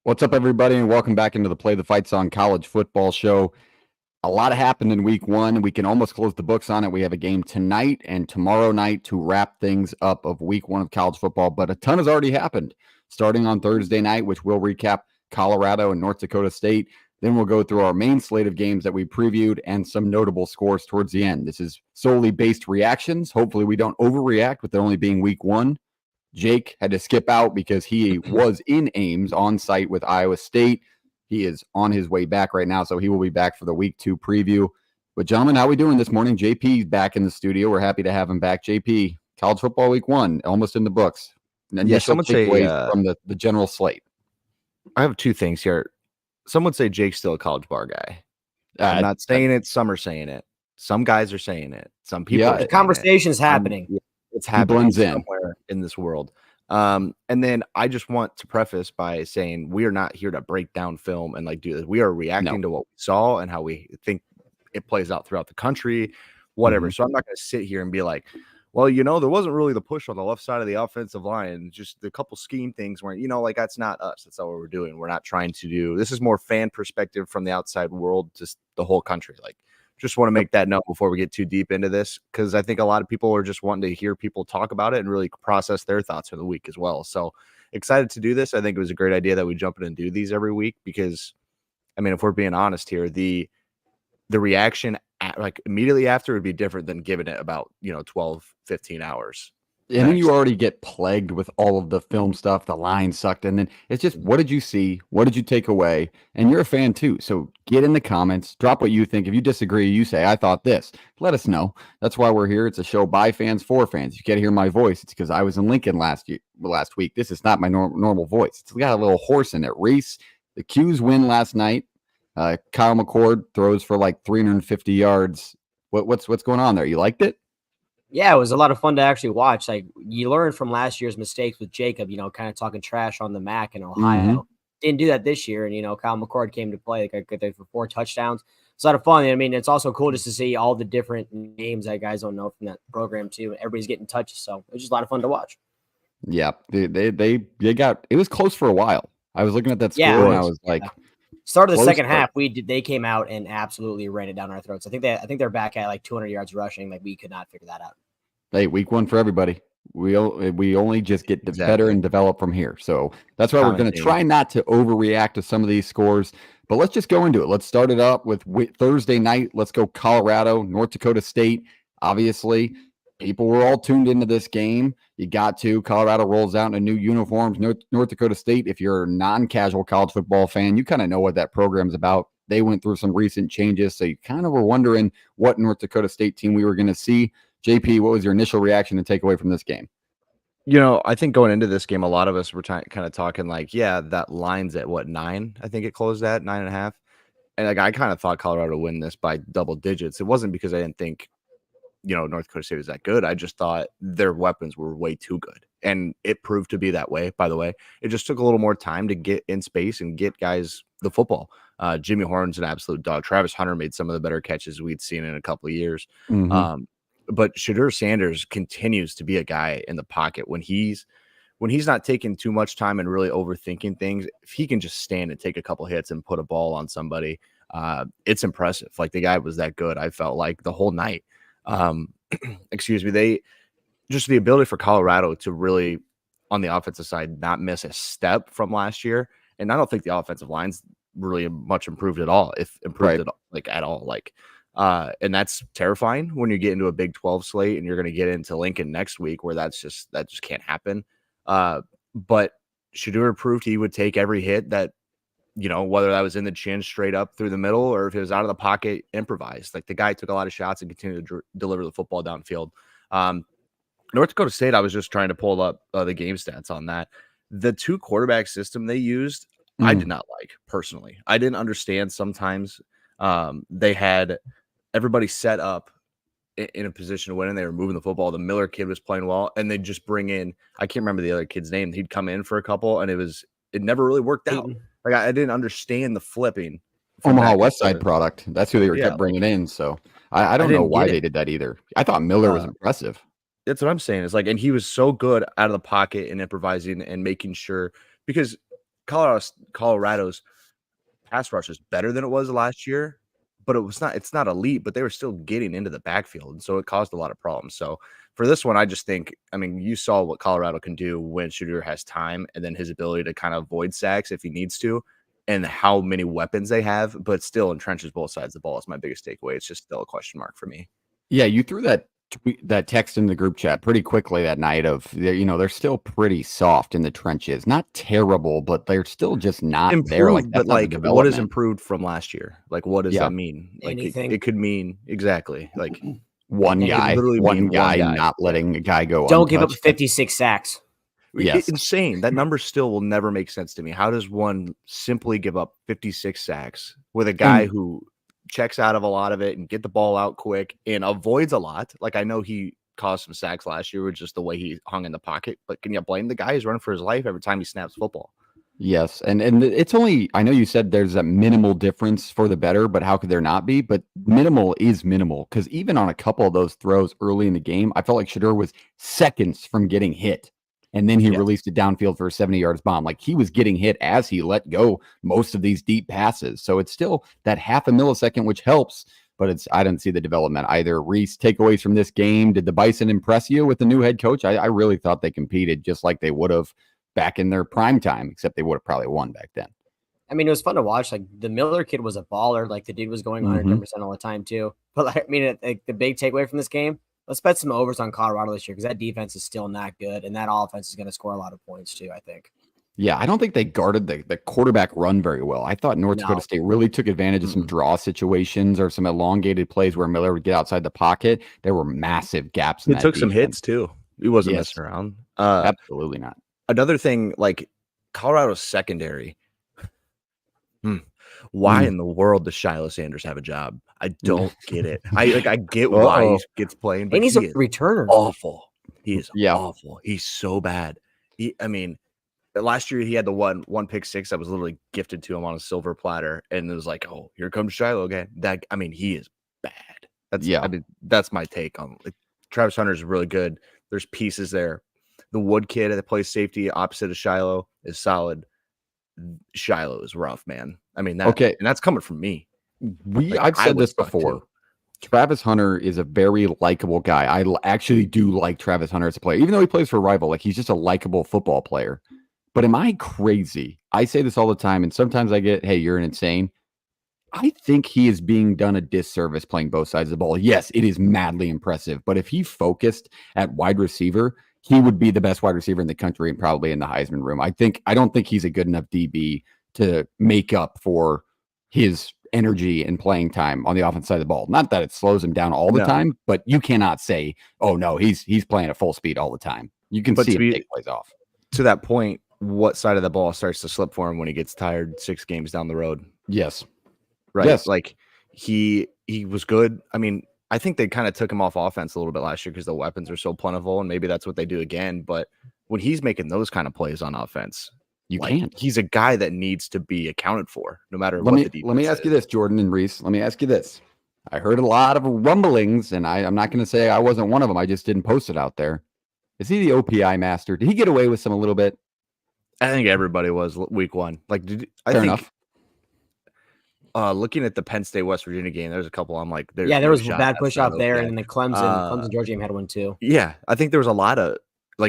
What's up, everybody, and welcome back into the Play the Fight Song College Football Show. A lot happened in week one. We can almost close the books on it. We have a game tonight and tomorrow night to wrap things up of week one of college football, but a ton has already happened. Starting on Thursday night, which we'll recap Colorado and North Dakota State. Then we'll go through our main slate of games that we previewed and some notable scores towards the end. This is solely based reactions. Hopefully we don't overreact with it only being week one. Jake had to skip out because he was in Ames on site with Iowa State. He is on his way back right now, so he will be back for the week two preview. But gentlemen, how are we doing this morning? JP's back in the studio. We're happy to have him back. JP, college football week one, almost in the books. Someone say from the general slate. I have two things here. Some would say Jake's still a college bar guy. I'm not saying it. Some are saying it. Some guys are saying it. Some people. The conversation's happening. It's happening blends somewhere in this world. And then I just want to preface by saying we are not here to break down film and do this. We are reacting to what we saw and how we think it plays out throughout the country, whatever. So I'm not going to sit here and be like, well, there wasn't really the push on the left side of the offensive line. Just the couple scheme things weren't, that's not us. That's not what we're doing. We're not trying to do. This is more fan perspective from the outside world, just the whole country. Just want to make that note before we get too deep into this, because I think a lot of people are just wanting to hear people talk about it and really process their thoughts for the week as well. So excited to do this. I think it was a great idea that we jump in and do these every week because, if we're being honest here, the reaction immediately after would be different than giving it about 12, 15 hours. And then you already get plagued with all of the film stuff, the line sucked. And then it's just, what did you see? What did you take away? And you're a fan too. So get in the comments, drop what you think. If you disagree, you say, I thought this. Let us know. That's why we're here. It's a show by fans for fans. You can't hear my voice. It's because I was in Lincoln last week. This is not my normal voice. It's got a little horse in it. Reese, the Qs win last night. Kyle McCord throws for 350 yards. What's going on there? You liked it? Yeah, it was a lot of fun to actually watch. You learn from last year's mistakes with Jacob, kind of talking trash on the MAC in Ohio. Didn't do that this year. And, Kyle McCord came to play for 4 touchdowns. It's a lot of fun. It's also cool just to see all the different names that guys don't know from that program too. Everybody's getting touches. So it was just a lot of fun to watch. Yeah, they got, it was close for a while. I was looking at that score and I was like, start of the second half, they came out and absolutely ran it down our throats. I think they're back at 200 yards rushing. We could not figure that out. Hey, week one for everybody. We only just get better and develop from here. So that's why we're going to try not to overreact to some of these scores. But let's just go into it. Let's start it up with Thursday night. Let's go Colorado, North Dakota State. Obviously, people were all tuned into this game. You got to. Colorado rolls out in new uniforms. North Dakota State, if you're a non-casual college football fan, you kind of know what that program's about. They went through some recent changes, so you kind of were wondering what North Dakota State team we were going to see. JP, what was your initial reaction and takeaway from this game? I think going into this game, a lot of us were kind of talking that line's at 9? I think it closed at 9.5. And I kind of thought Colorado would win this by double digits. It wasn't because I didn't think, North Dakota State was that good. I just thought their weapons were way too good. And it proved to be that way, by the way. It just took a little more time to get in space and get guys the football. Jimmy Horn's an absolute dog. Travis Hunter made some of the better catches we'd seen in a couple of years. But Shedeur Sanders continues to be a guy in the pocket when he's not taking too much time and really overthinking things. If he can just stand and take a couple hits and put a ball on somebody, it's impressive. The guy was that good. I felt like the whole night. Excuse me. Just the ability for Colorado to really, on the offensive side, not miss a step from last year. And I don't think the offensive line's really much improved at all, if improved at all. And that's terrifying when you get into a Big 12 slate and you're going to get into Lincoln next week where that just can't happen. But Shedeur proved he would take every hit that, whether that was in the chin straight up through the middle or if it was out of the pocket, improvised. The guy took a lot of shots and continued to deliver the football downfield. North Dakota State, I was just trying to pull up the game stats on that. The 2 quarterback system they used, I did not like personally. I didn't understand sometimes. They had everybody set up in a position to win, and they were moving the football. The Miller kid was playing well, and they'd just bring in, I can't remember the other kid's name. He'd come in for a couple, and it never really worked out. I didn't understand the flipping. Omaha West Side product. That's who they were kept bringing in. So I don't know why they did that either. I thought Miller was impressive. That's what I'm saying. It's and he was so good out of the pocket and improvising and making sure, because Colorado's pass rush is better than it was last year, but it's not elite, but they were still getting into the backfield. And so it caused a lot of problems. So for this one, I just think, I mean, you saw what Colorado can do when Shooter has time and then his ability to kind of avoid sacks if he needs to and how many weapons they have, but still entrenches both sides of the ball is my biggest takeaway. It's just still a question mark for me. Yeah, you threw that text in the group chat pretty quickly that night of, they're still pretty soft in the trenches. Not terrible, but they're still just not Improved, there. Like, but like what is improved from last year? Like, what does that mean? Like it could mean exactly like one guy not letting a guy go. Don't give up 56 sacks. Yes. Insane. That number still will never make sense to me. How does one simply give up 56 sacks with a guy who checks out of a lot of it and get the ball out quick and avoids a lot? Like, I know he caused some sacks last year with just the way he hung in the pocket, but can you blame the guy who's running for his life every time he snaps football? Yes. And it's only, I know you said there's a minimal difference for the better, but how could there not be? But minimal is minimal, because even on a couple of those throws early in the game, I felt like Shedeur was seconds from getting hit. And then he released it downfield for a 70 yards bomb. Like, he was getting hit as he let go most of these deep passes. So it's still that half a millisecond, which helps, but I didn't see the development either. Reese, takeaways from this game. Did the Bison impress you with the new head coach? I really thought they competed just like they would have back in their prime time, except they would have probably won back then. I mean, it was fun to watch. Like, the Miller kid was a baller. Like, the dude was going 110% all the time too. But like, I mean, the big takeaway from this game, let's bet some overs on Colorado this year, because that defense is still not good, and that offense is going to score a lot of points too, I think. Yeah, I don't think they guarded the quarterback run very well. I thought North Dakota State really took advantage of some draw situations or some elongated plays where Miller would get outside the pocket. There were massive gaps in that took some hits too. He wasn't messing around. Absolutely not. Another thing, like Colorado's secondary. Why in the world does Shiloh Sanders have a job? I don't get it. I get why he gets playing, but he's a returner. Awful. He is awful. He's so bad. I mean, last year he had the one pick six that was literally gifted to him on a silver platter, and it was like, oh, here comes Shiloh again. He is bad. That's my take on it. Travis Hunter is really good. There's pieces there. The Wood kid that plays safety opposite of Shiloh is solid. Shiloh is rough, man. I mean, and that's coming from me. I've said this before. Too. Travis Hunter is a very likable guy. I actually do like Travis Hunter as a player, even though he plays for a rival. Like, he's just a likable football player. But am I crazy? I say this all the time, and sometimes I get, hey, you're an insane. I think he is being done a disservice playing both sides of the ball. Yes, it is madly impressive, but if he focused at wide receiver, he would be the best wide receiver in the country and probably in the Heisman room. I don't think he's a good enough DB to make up for his energy and playing time on the offensive side of the ball. Not that it slows him down all the time, but you cannot say, oh no, he's playing at full speed all the time. You can see him take plays off. To that point, what side of the ball starts to slip for him when he gets tired 6 games down the road? Yes. Right. Yes. Like he was good. I mean, I think they kind of took him off offense a little bit last year because the weapons are so plentiful, and maybe that's what they do again. But when he's making those kind of plays on offense, he's a guy that needs to be accounted for no matter what the defense is. Let me ask you this, Jordan and Reese. Let me ask you this. I heard a lot of rumblings, and I'm not going to say I wasn't one of them. I just didn't post it out there. Is he the OPI master? Did he get away with some a little bit? I think everybody was week one. Like, Fair enough. Looking at the Penn State West Virginia game, there's a couple. I'm like, there was a bad push off there, and then the Clemson Georgia game had one too. Yeah, I think there was a lot of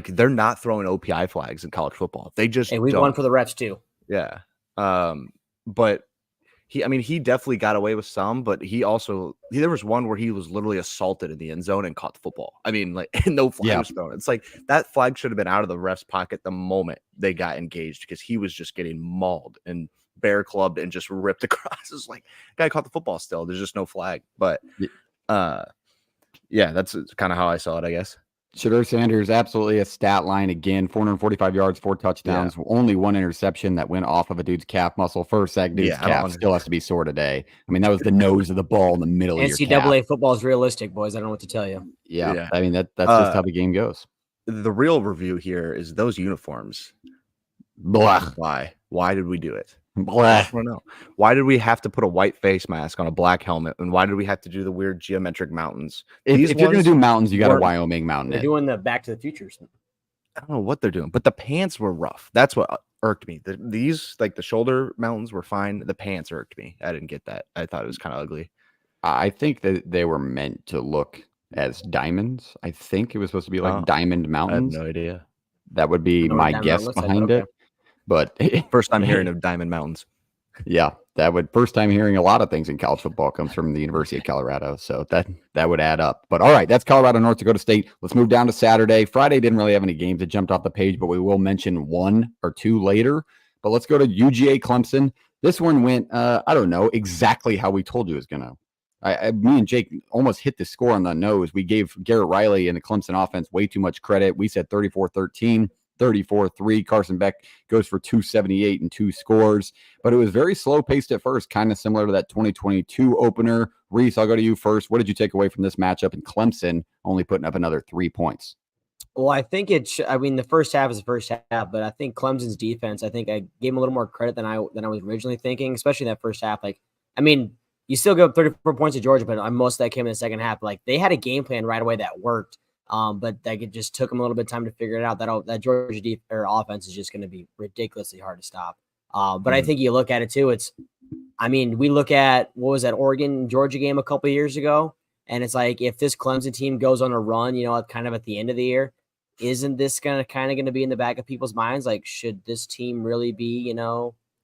they're not throwing OPI flags in college football. They just we won for the refs too. Yeah, but he definitely got away with some, but there was one where he was literally assaulted in the end zone and caught the football. I mean, no flag was thrown. It's like that flag should have been out of the ref's pocket the moment they got engaged, because he was just getting mauled and bear clubbed and just ripped across. It's like, guy caught the football still. There's just no flag. But that's kind of how I saw it, I guess. Shedeur Sanders, absolutely a stat line again. 445 yards, 4 touchdowns, only 1 interception that went off of a dude's calf muscle. First, that dude's calf still has to be sore today. I mean, that was the nose of the ball in the middle of your calf. NCAA football is realistic, boys. I don't know what to tell you. Yeah. I mean, that's just how the game goes. The real review here is those uniforms. Blah. Why did we do it? Blah. I don't know. Why did we have to put a white face mask on a black helmet? And why did we have to do the weird geometric mountains? If you're going to do mountains, you got a Wyoming mountain. They're doing the Back to the Future. I don't know what they're doing, but the pants were rough. That's what irked me. These like the shoulder mountains were fine. The pants irked me. I didn't get that. I thought it was kind of ugly. I think that they were meant to look as diamonds. I think it was supposed to be like Oh, diamond I have mountains. no idea. That would be I know what my Diamond guess Mountain looks like, but behind okay. it. But First time hearing of Diamond Mountains. yeah, that would first time hearing a lot of things in college football comes from the University of Colorado. So that would add up. But all right, that's Colorado, North Dakota State. Let's move down to Saturday. Friday didn't really have any games that jumped off the page, but we will mention one or two later. But let's go to UGA Clemson. This one went, I don't know, exactly how we told you it was going to. Me and Jake almost hit the score on the nose. We gave Garrett Riley and the Clemson offense way too much credit. We said 34-13, 34-3. Carson Beck goes for 278 and 2 scores. But it was very slow paced at first, kind of similar to that 2022 opener. Reese, I'll go to you first. What did you take away from this matchup? And Clemson only putting up another 3 points. Well, I think the first half is the first half, but I think Clemson's defense, I think I gave them a little more credit than I was originally thinking, especially in that first half. You still go up 34 points to Georgia, but most of that came in the second half. Like, they had a game plan right away that worked, but it just took them a little bit of time to figure it out. That Georgia offense is just going to be ridiculously hard to stop. But I think you look at it too. We look at what was that Oregon Georgia game a couple of years ago, and it's like if this Clemson team goes on a run, kind of at the end of the year, isn't this going to be in the back of people's minds? Like, should this team really be,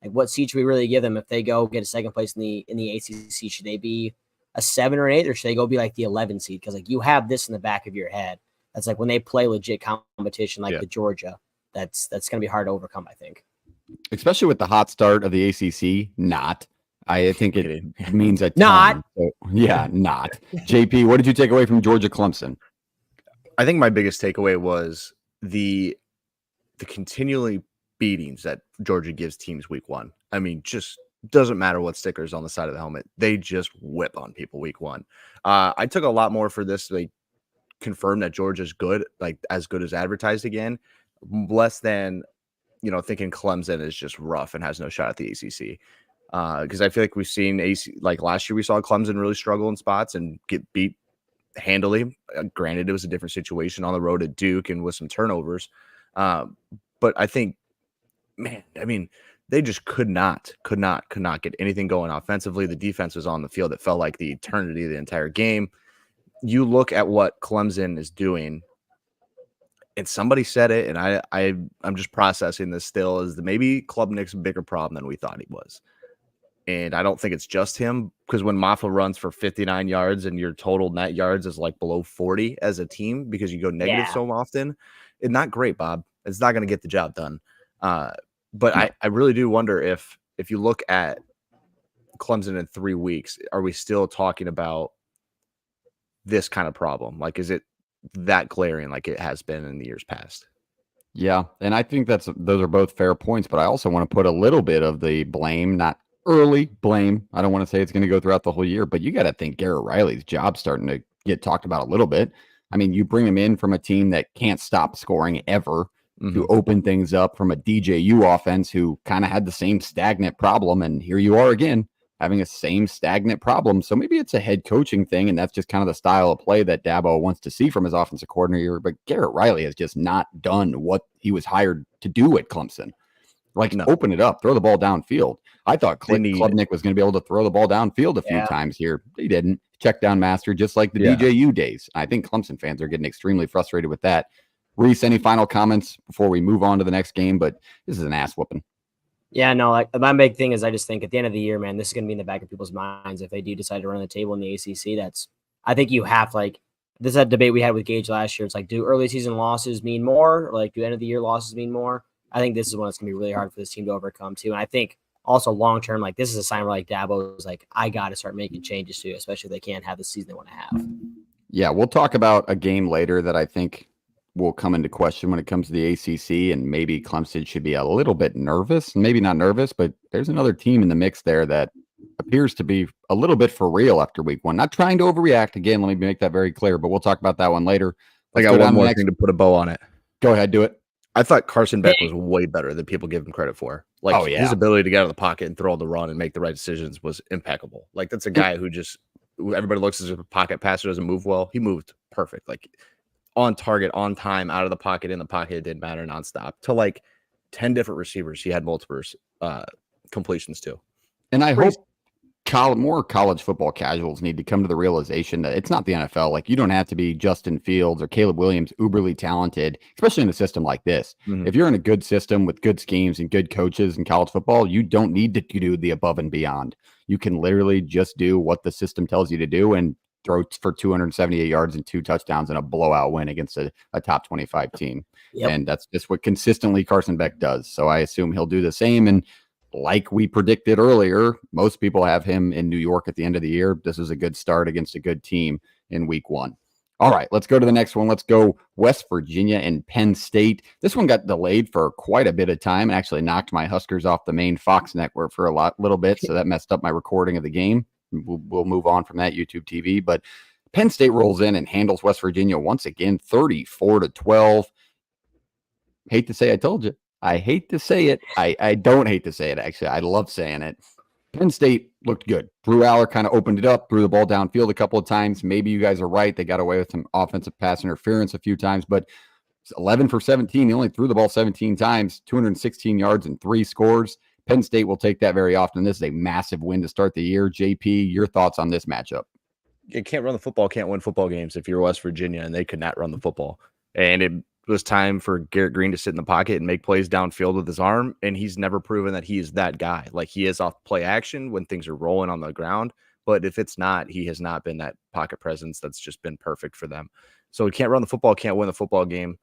like, what seed should we really give them if they go get a second place in the ACC? Should they be a 7 or an 8, or should they go be like the 11 seed? Because like you have this in the back of your head. That's like when they play legit competition like the Georgia. That's going to be hard to overcome, I think. Especially with the hot start of the ACC. Not. I think it means a ton. Not. So, yeah, not. JP, what did you take away from Georgia Clemson? I think my biggest takeaway was the continually beatings that Georgia gives teams week 1. I mean, just doesn't matter what stickers on the side of the helmet. They just whip on people week 1. I took a lot more for this. They confirmed that Georgia's good, like as good as advertised again, less than, thinking Clemson is just rough and has no shot at the ACC. Because I feel like we've seen like last year we saw Clemson really struggle in spots and get beat handily. Granted, it was a different situation on the road at Duke and with some turnovers. But I think, man, they just could not get anything going offensively. The defense was on the field. It felt like the eternity of the entire game. You look at what Clemson is doing, and somebody said it, and I'm just processing this still, is that maybe Klubnik's a bigger problem than we thought he was. And I don't think it's just him, because when Maffa runs for 59 yards and your total net yards is like below 40 as a team because you go negative so often, it's not great, Bob. It's not going to get the job done. But I really do wonder if you look at Clemson in 3 weeks, are we still talking about this kind of problem? Like, is it that glaring like it has been in the years past? Yeah, and I think those are both fair points, but I also want to put a little bit of the blame, not early blame. I don't want to say it's going to go throughout the whole year, but you got to think Garrett Riley's job starting to get talked about a little bit. I mean, you bring him in from a team that can't stop scoring ever to open things up, from a DJU offense who kind of had the same stagnant problem. And here you are again, having a same stagnant problem. So maybe it's a head coaching thing, and that's just kind of the style of play that Dabo wants to see from his offensive coordinator. But Garrett Riley has just not done what he was hired to do at Clemson. Like, open it up, throw the ball downfield. I thought Klubnik was going to be able to throw the ball downfield a few times here. He didn't. Check down master, just like the DJU days. I think Clemson fans are getting extremely frustrated with that. Reese, any final comments before we move on to the next game? But this is an ass whooping. Yeah, no, like, my big thing is I just think at the end of the year, man, this is going to be in the back of people's minds if they do decide to run the table in the ACC. I think you have, like, this is a debate we had with Gage last year. It's like, do early season losses mean more? Like, do end of the year losses mean more? I think this is one that's going to be really hard for this team to overcome too. And I think also long term, like, this is a sign where like Dabo is like, I got to start making changes too, especially if they can't have the season they want to have. Yeah, we'll talk about a game later that I think will come into question when it comes to the ACC, and maybe Clemson should be a little bit nervous. Maybe not nervous, but there's another team in the mix there that appears to be a little bit for real after week 1. Not trying to overreact. Again, let me make that very clear, but we'll talk about that one later. I got one more thing to put a bow on it. Go ahead, do it. I thought Carson Beck was way better than people give him credit for. Like, his ability to get out of the pocket and throw on the run and make the right decisions was impeccable. Like, that's a guy who everybody looks as a pocket passer, doesn't move well. He moved perfect. Like, on target, on time, out of the pocket, in the pocket, it didn't matter, nonstop. To like 10 different receivers. He had multiple completions too. And I hope more college football casuals need to come to the realization that it's not the NFL. Like, you don't have to be Justin Fields or Caleb Williams, uberly talented, especially in a system like this. Mhm. If you're in a good system with good schemes and good coaches in college football, you don't need to do the above and beyond. You can literally just do what the system tells you to do and throw for 278 yards and 2 touchdowns and a blowout win against a top 25 team. Yep. And that's just what consistently Carson Beck does. So I assume he'll do the same. And like we predicted earlier, most people have him in New York at the end of the year. This is a good start against a good team in week 1. All right, let's go to the next one. Let's go West Virginia and Penn State. This one got delayed for quite a bit of time and actually knocked my Huskers off the main Fox network for a little bit. So that messed up my recording of the game. We'll move on from that YouTube TV. But Penn State rolls in and handles West Virginia once again, 34-12. Hate to say I told you. I hate to say it. I don't hate to say it, actually. I love saying it. Penn State looked good. Drew Aller kind of opened it up, threw the ball downfield a couple of times. Maybe you guys are right. They got away with some offensive pass interference a few times, but 11 for 17. He only threw the ball 17 times, 216 yards and 3 scores. Penn State will take that very often. This is a massive win to start the year. JP, your thoughts on this matchup? You can't run the football, can't win football games if you're West Virginia, and they could not run the football. And it was time for Garrett Green to sit in the pocket and make plays downfield with his arm, and he's never proven that he is that guy. Like, he is off play action when things are rolling on the ground, but if it's not, he has not been that pocket presence that's just been perfect for them. So he can't run the football, can't win the football game,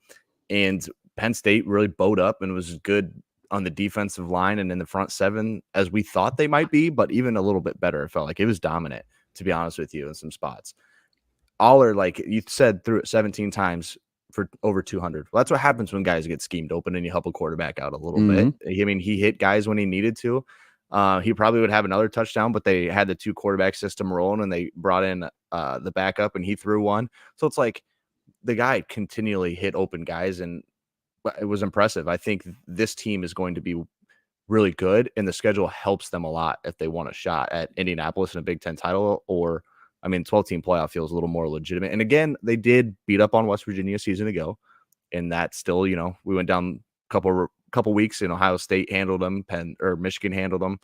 and Penn State really bowed up and was good on the defensive line and in the front 7 as we thought they might be, but even a little bit better. It felt like it was dominant, to be honest with you, in some spots. Aller, like you said, threw it 17 times for over 200. Well, that's what happens when guys get schemed open and you help a quarterback out a little bit. I mean, he hit guys when he needed to. He probably would have another touchdown, but they had the 2 quarterback system rolling and they brought in the backup and he threw one. So it's like the guy continually hit open guys and it was impressive. I think this team is going to be really good and the schedule helps them a lot if they want a shot at Indianapolis in a Big Ten title, or 12-team playoff feels a little more legitimate. And again, they did beat up on West Virginia a season ago, and that still, we went down a couple weeks and Ohio State handled them, Michigan handled them.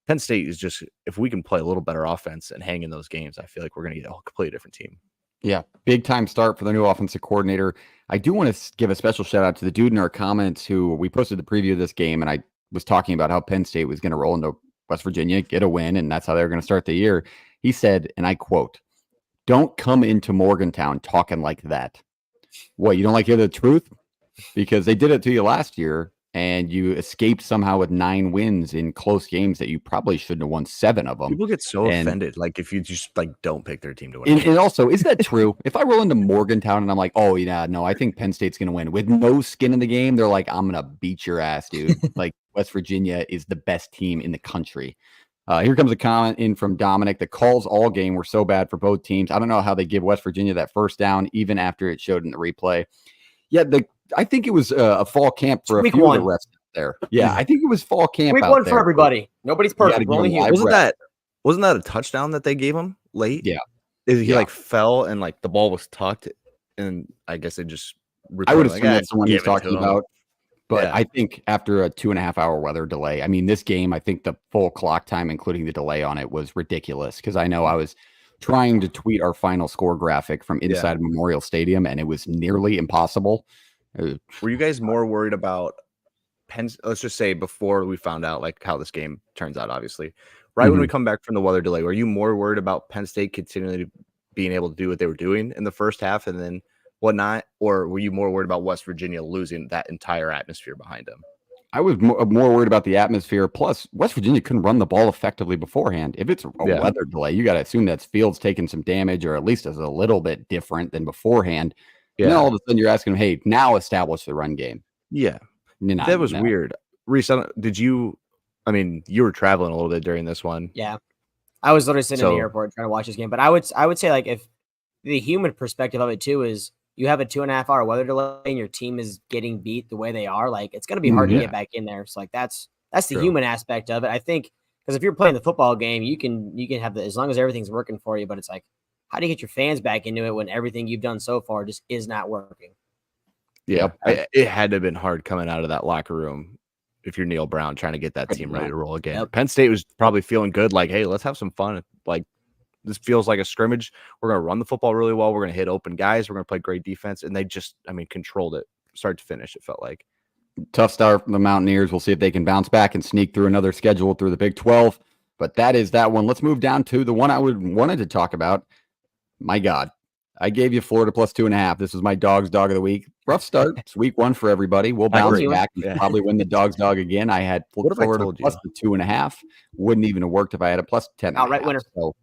Penn State is just, if we can play a little better offense and hang in those games, I feel like we're going to get a completely different team. Yeah, big time start for the new offensive coordinator. I do want to give a special shout out to the dude in our comments who we posted the preview of this game, and I was talking about how Penn State was going to roll into West Virginia, get a win, and that's how they were going to start the year. He said, and I quote, "Don't come into Morgantown talking like that." What, you don't like to hear the truth? Because they did it to you last year, and you escaped somehow with 9 wins in close games that you probably shouldn't have won 7 of them. People get so offended, like if you just don't pick their team to win. And also, is that true? If I roll into Morgantown and I'm like, oh yeah, no, I think Penn State's going to win with no skin in the game, they're like, I'm going to beat your ass, dude. Like, West Virginia is the best team in the country. Here comes a comment in from Dominic. The calls all game were so bad for both teams. I don't know how they give West Virginia that first down, even after it showed in the replay. Yeah, I think it was a fall camp for a few of the refs there. Yeah, I think it was fall camp. Week 1 for everybody. Nobody's perfect. Wasn't that a touchdown that they gave him late? Yeah. He like fell and like the ball was tucked, and I guess it just. I would assume that's the one he's talking about. But I think after a 2.5-hour weather delay, this game, I think the full clock time, including the delay on it, was ridiculous. Because I know I was trying to tweet our final score graphic from inside Memorial Stadium, and it was nearly impossible. Were you guys more worried about Penn? Let's just say before we found out like how this game turns out, obviously, right when we come back from the weather delay, were you more worried about Penn State continually being able to do what they were doing in the first half and then whatnot, or were you more worried about West Virginia losing that entire atmosphere behind them? I was more worried about the atmosphere. Plus, West Virginia couldn't run the ball effectively beforehand. If it's a weather delay, you got to assume that Fields taking some damage, or at least is a little bit different than beforehand. Yeah. And then all of a sudden, you're asking him, "Hey, now establish the run game." Yeah, that was weird. Reese, did you? You were traveling a little bit during this one. Yeah, I was literally sitting in the airport trying to watch this game. But I would say, like, if the human perspective of it too is, you have a 2.5-hour weather delay and your team is getting beat the way they are, like, it's going to be hard to get back in there. So like that's the human aspect of it. I think, because if you're playing the football game, you can have as long as everything's working for you, but it's like, how do you get your fans back into it when everything you've done so far just is not working? Yeah, it had to have been hard coming out of that locker room if you're Neil Brown trying to get that team ready to roll again. Yep. Penn State was probably feeling good, like, hey, let's have some fun. Like, this feels like a scrimmage. We're going to run the football really well. We're going to hit open guys. We're going to play great defense. And they just, controlled it start to finish, it felt like. Tough start from the Mountaineers. We'll see if they can bounce back and sneak through another schedule through the Big 12. But that is that one. Let's move down to the one I wanted to talk about. My God, I gave you Florida plus 2.5. This was my dog's dog of the week. Rough start. It's week 1 for everybody. We'll bounce back and probably win the dog's dog again. I had Florida plus the 2.5. Wouldn't even have worked if I had a plus 10. Outright winner. So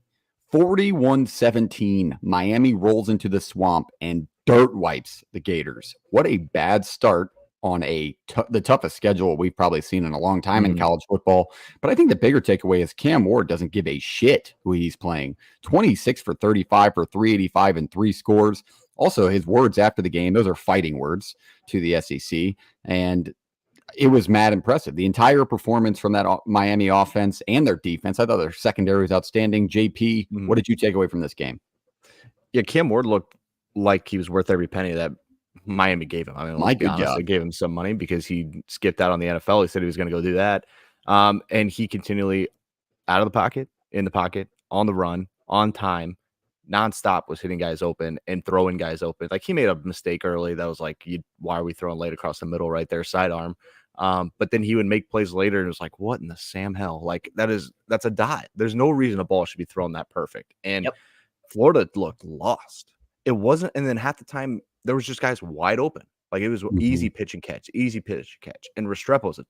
41-17. Miami rolls into the swamp and dirt wipes the Gators. What a bad start on the toughest schedule we've probably seen in a long time in college football. But I think the bigger takeaway is Cam Ward doesn't give a shit who he's playing. 26 for 35 for 385 and 3 scores. Also, his words after the game, those are fighting words to the SEC. And it was mad impressive. The entire performance from that Miami offense and their defense, I thought their secondary was outstanding. JP, what did you take away from this game? Yeah, Cam Ward looked like he was worth every penny that Miami gave him. Let's be honest, they gave him some money because he skipped out on the NFL. He said he was going to go do that. And he continually out of the pocket, in the pocket, on the run, on time, nonstop was hitting guys open and throwing guys open. Like, he made a mistake early. That was like, why are we throwing late across the middle right there, sidearm? But then he would make plays later and it was like, what in the Sam hell? Like, that's a dot. There's no reason a ball should be thrown that perfect. And Florida looked lost. It wasn't. And then half the time there was just guys wide open. Like, it was easy pitch and catch. And Restrepo's a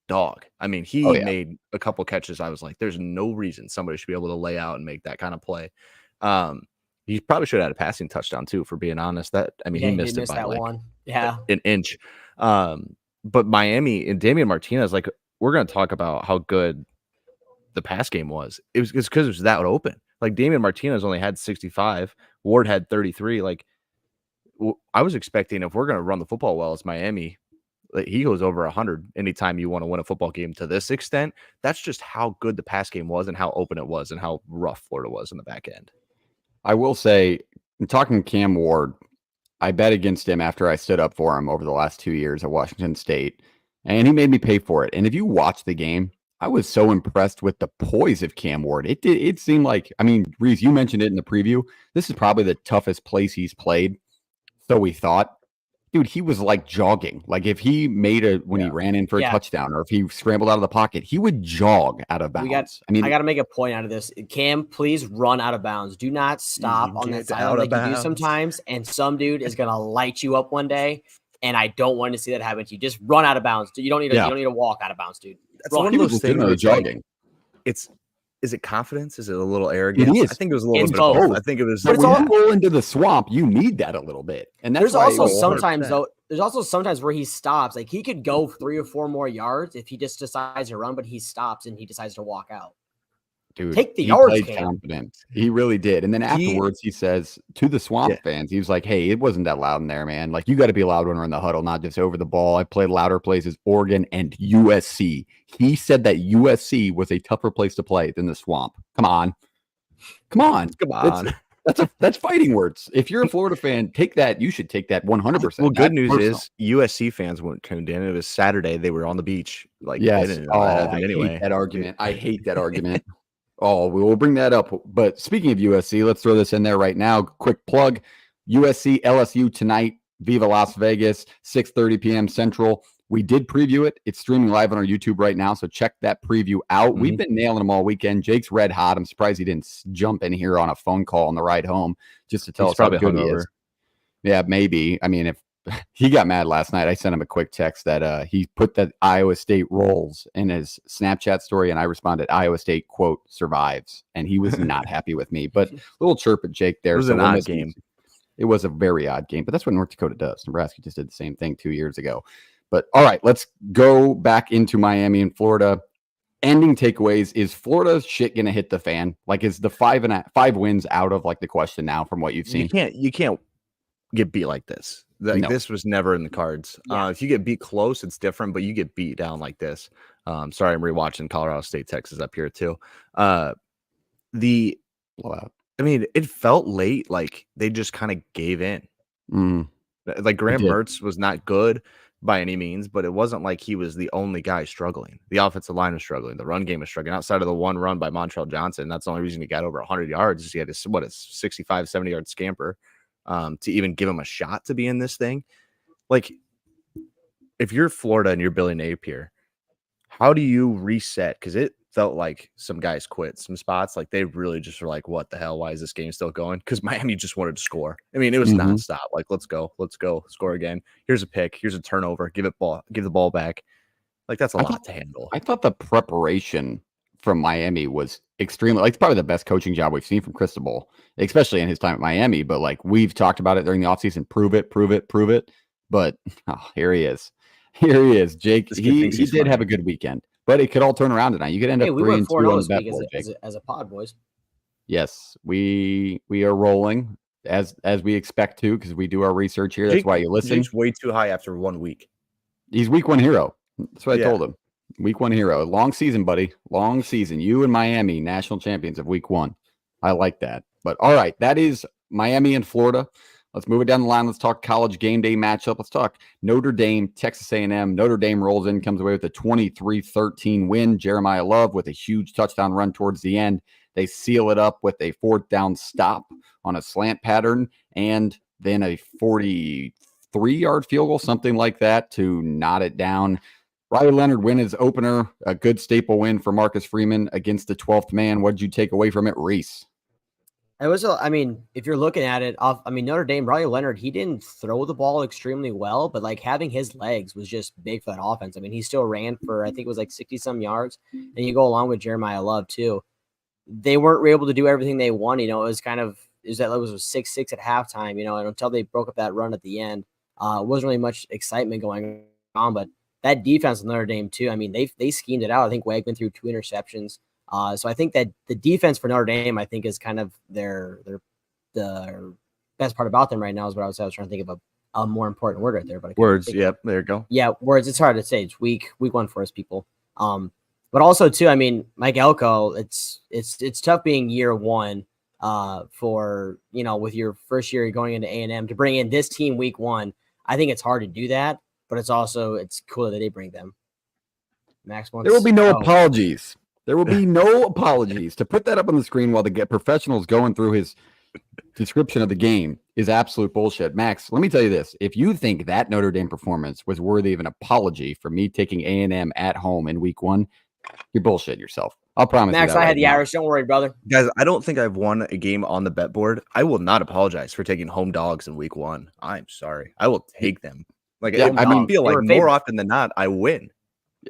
dog. He made a couple catches. I was like, there's no reason somebody should be able to lay out and make that kind of play. He probably should have had a passing touchdown too, for being honest. He missed it by that like one. an inch. But Miami and Damian Martinez, like, we're going to talk about how good the pass game was. It's because it was that open. Like, Damian Martinez only had 65. Ward had 33. Like, I was expecting, if we're going to run the football well as Miami, like, he goes over 100 anytime you want to win a football game to this extent. That's just how good the pass game was and how open it was and how rough Florida was in the back end. I will say, in talking Cam Ward, I bet against him after I stood up for him over the last 2 years at Washington State, and he made me pay for it. And if you watch the game, I was so impressed with the poise of Cam Ward. It seemed like, Reese, you mentioned it in the preview. This is probably the toughest place he's played. So we thought, dude, he was like jogging. Like, if he made he ran in for a touchdown, or if he scrambled out of the pocket, he would jog out of bounds. I got to make a point out of this. Cam, please run out of bounds. Do not stop on that sideline like you do sometimes. And some dude is going to light you up one day. And I don't want to see that happen to you. Just run out of bounds. You don't need to walk out of bounds, dude. That's one of those things where jogging. Is it confidence? Is it a little arrogance? It is. I think it was a little bit of both. I think it was. But when you roll into the swamp, you need that a little bit. And that's there's also sometimes where he stops. Like, he could go 3 or 4 more yards if he just decides to run, but he stops and he decides to walk out. Dude, take the yards. Confident. He really did. And then afterwards, he says to the Swamp fans, he was like, "Hey, it wasn't that loud in there, man. Like, you got to be loud when we're in the huddle, not just over the ball. I played louder places, Oregon and USC." He said that USC was a tougher place to play than the Swamp. Come on. That's fighting words. If you're a Florida fan, take that. You should take that 100%. Well, good news is USC fans weren't tuned in. It was Saturday. They were on the beach. Like, yes. I hate that argument. I hate that argument. Oh, we will bring that up. But speaking of USC, let's throw this in there right now. Quick plug. USC, LSU tonight. Viva Las Vegas, 6:30 p.m. Central. We did preview it. It's streaming live on our YouTube right now, so check that preview out. We've been nailing them all weekend. Jake's red hot. I'm surprised he didn't jump in here on a phone call on the ride home just to tell us how good he is. Yeah, maybe. If he got mad last night, I sent him a quick text that he put the Iowa State rolls in his Snapchat story, and I responded, Iowa State, quote, survives. And he was not happy with me. But a little chirp at Jake there. It was an odd game. It was a very odd game, but that's what North Dakota does. Nebraska just did the same thing 2 years ago. But all right, let's go back into Miami and Florida. Ending takeaways, is Florida shit going to hit the fan? Like, is the 5 wins out of like the question now from what you've seen? You can't get beat like this. This was never in the cards. If you get beat close, it's different, but you get beat down like this. Sorry, I'm rewatching Colorado State, Texas up here too. The blowout. It felt late, like they just kind of gave in. Like Graham did. Mertz was not good by any means, but it wasn't like he was the only guy struggling. The offensive line was struggling. The run game was struggling. Outside of the one run by Montrell Johnson, that's the only reason he got over 100 yards. Is he had a 65, 70-yard scamper to even give him a shot to be in this thing. Like, if you're Florida and you're Billy Napier, how do you reset? Because it felt like some guys quit some spots. Like, they really just were like, what the hell? Why is this game still going? Because Miami just wanted to score. I mean, it was nonstop. Like, let's go, score again. Here's a pick. Here's a turnover. Give the ball back. Like, that's a lot to handle. I thought the preparation from Miami was extremely, like, it's probably the best coaching job we've seen from Cristobal, especially in his time at Miami. But like, we've talked about it during the offseason, prove it. But here he is. Jake. He did have a good weekend, but it could all turn around tonight. You could end up 3-2 on the bet board, as a pod, boys. Yes, we are rolling as we expect to, because we do our research here. That's why you listen. Jake's way too high after 1 week. He's week 1 hero. That's what I told him. Week 1 hero. Long season, buddy. Long season. You and Miami, national champions of week 1. I like that. But all right, that is Miami and Florida. Let's move it down the line. Let's talk college game day matchup. Let's talk Notre Dame, Texas A&M. Notre Dame rolls in, comes away with a 23-13 win. Jeremiah Love with a huge touchdown run towards the end. They seal it up with a 4th down stop on a slant pattern, and then a 43-yard field goal, something like that, to knot it down. Riley Leonard win his opener, a good staple win for Marcus Freeman against the 12th man. What did you take away from it, Reese? It was, if you're looking at it, Notre Dame, Riley Leonard, he didn't throw the ball extremely well, but like having his legs was just big for that offense. I mean, he still ran for, I think it was like 60-some yards, and you go along with Jeremiah Love too. They weren't able to do everything they wanted. It was 6-6 at halftime, and until they broke up that run at the end, it wasn't really much excitement going on. But that defense of Notre Dame too, I mean, they schemed it out. I think Wegman threw 2 interceptions. So I think that the defense for Notre Dame, I think, is kind of the best part about them right now. Is what I was trying to think of a more important word right there. But words, yep, there you go. Yeah, words. It's hard to say. It's week 1 for us people. But also too, I mean, Mike Elko, it's tough being year 1 for, with your first year going into A&M to bring in this team week 1. I think it's hard to do that, but it's cool that they bring them. Max wants. There will be no apologies. There will be no apologies. To put that up on the screen while the professional's going through his description of the game is absolute bullshit. Max, let me tell you this. If you think that Notre Dame performance was worthy of an apology for me taking A&M at home in week 1, you're bullshit yourself. I'll promise Max, you that I had the Irish. Don't worry, brother. Guys, I don't think I've won a game on the bet board. I will not apologize for taking home dogs in week 1. I'm sorry. I will take them. Like, I feel like more often than not, I win.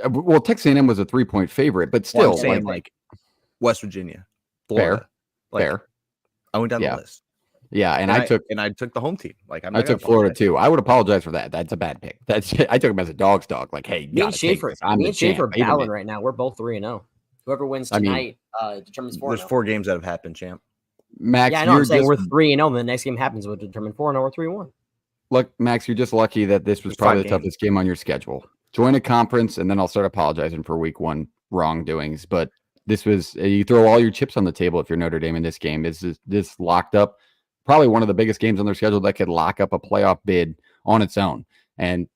Well, Texas A&M was a 3-point favorite, but still, like West Virginia, Florida. Fair. I went down the list. Yeah, and I took the home team. Like, I took Florida too. I would apologize for that. That's a bad pick. I took him as a dog's dog. Like, hey, me and Schaefer battling right now. We're both 3-0. Whoever wins tonight determines 4-0. There's 4 games that have happened, champ. Max, yeah, I know. I'm saying we're 3-0. And the next game happens, we'll determine 4-0 or 3-1. Look, Max, you're just lucky that this was probably the toughest game on your schedule. Join a conference, and then I'll start apologizing for week 1 wrongdoings. But this was you throw all your chips on the table if you're Notre Dame in this game. This locked up probably one of the biggest games on their schedule that could lock up a playoff bid on its own. And